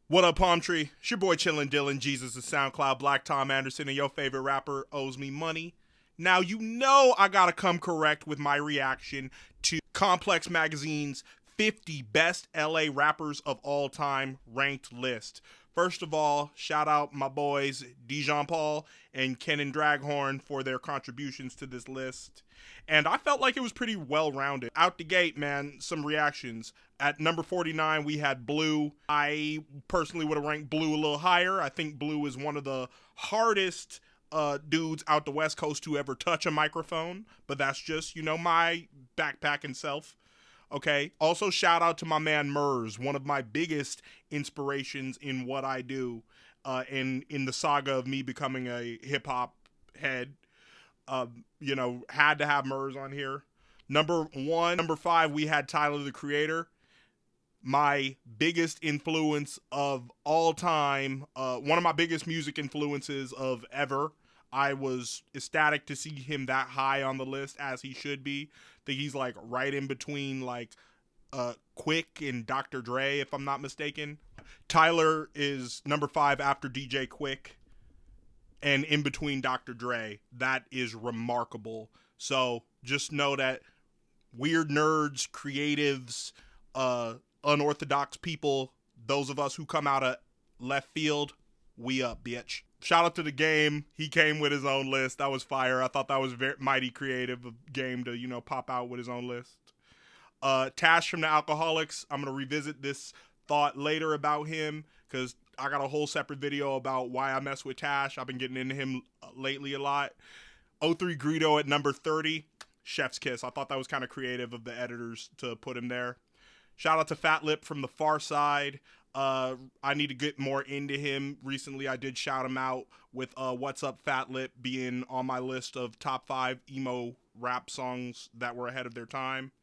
What up, Palm Tree? It's your boy Chillin' Dylan, Jesus is SoundCloud, Black Tom Anderson, and your favorite rapper owes me money. Now, you know I gotta come correct with my reaction to Complex Magazine's 50 Best LA Rappers of All Time ranked list. First of all, shout out my boys Dijon Paul and Kenan Draghorn for their contributions to this list. And I felt like it was pretty well rounded. Out the gate, man, some reactions. At number 49, we had Blue. I personally would have ranked Blue a little higher. I think Blue is one of the hardest dudes out the West Coast to ever touch a microphone. But that's just, my backpacking self. Okay. Also, shout out to my man Murs, one of my biggest inspirations in what I do, in the saga of me becoming a hip hop head. Had to have Murs on here. Number 5, we had Tyler the Creator. My biggest influence of all time, one of my biggest music influences of ever. I was ecstatic to see him that high on the list, as he should be. I think he's like right in between Quick and Dr. Dre, if I'm not mistaken. Tyler is number 5 after DJ Quick and in between Dr. Dre. That is remarkable. So just know that weird nerds, creatives, unorthodox people, those of us who come out of left field, we up, bitch. Shout out to the Game. He came with his own list. That was fire. I thought that was very mighty creative of Game to, pop out with his own list. Tash from the Alcoholics. I'm going to revisit this thought later about him because I got a whole separate video about why I mess with Tash. I've been getting into him lately a lot. O3 Greedo at number 30. Chef's kiss. I thought that was kind of creative of the editors to put him there. Shout out to Fat Lip from the Far Side. I need to get more into him. Recently, I did shout him out with What's Up Fat Lip being on my list of top 5 emo rap songs that were ahead of their time.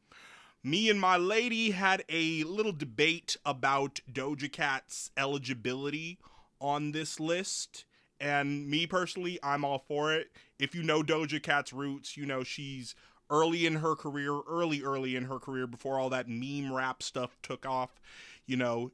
Me and my lady had a little debate about Doja Cat's eligibility on this list. And me personally, I'm all for it. If you know Doja Cat's roots, she's early in her career, before all that meme rap stuff took off.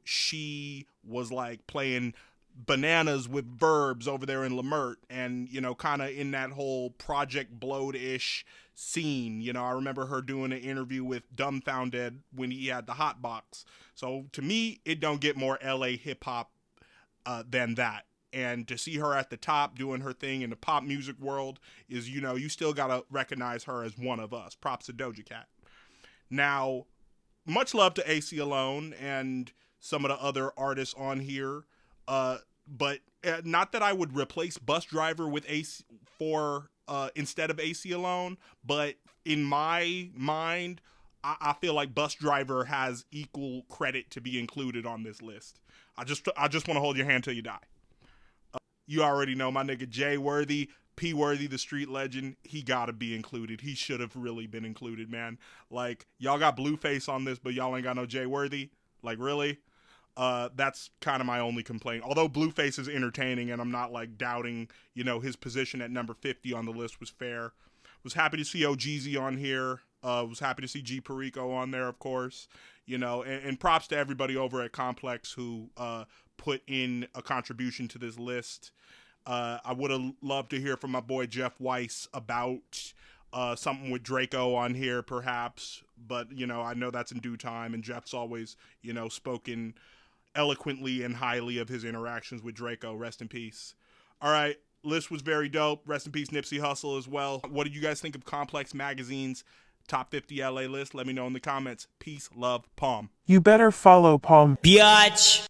She was like playing bananas with verbs over there in Lamert and, kind of in that whole Project Blowed-ish scene. I remember her doing an interview with Dumbfounded when he had the hot box. So to me, it don't get more LA hip hop than that. And to see her at the top doing her thing in the pop music world is, you still got to recognize her as one of us. Props to Doja Cat. Now, much love to AC Alone and some of the other artists on here. But not that I would replace Bus Driver with AC instead of AC Alone. But in my mind, I feel like Bus Driver has equal credit to be included on this list. I just want to hold your hand till you die. You already know my nigga Jay Worthy, P Worthy, the street legend. He gotta be included. He should have really been included, man. Like, y'all got Blueface on this, but y'all ain't got no Jay Worthy. Like, really? That's kind of my only complaint. Although Blueface is entertaining, and I'm not like doubting, his position at number 50 on the list was fair. Was happy to see OGZ on here. Was happy to see G Perico on there, of course. And props to everybody over at Complex who put in a contribution to this list. I would have loved to hear from my boy Jeff Weiss about something with Draco on here, perhaps. But, I know that's in due time. And Jeff's always, spoken eloquently and highly of his interactions with Draco. Rest in peace. All right. List was very dope. Rest in peace, Nipsey Hussle as well. What did you guys think of Complex Magazine's top 50 LA list? Let me know in the comments. Peace, love, Palm. You better follow Palm. Biatch.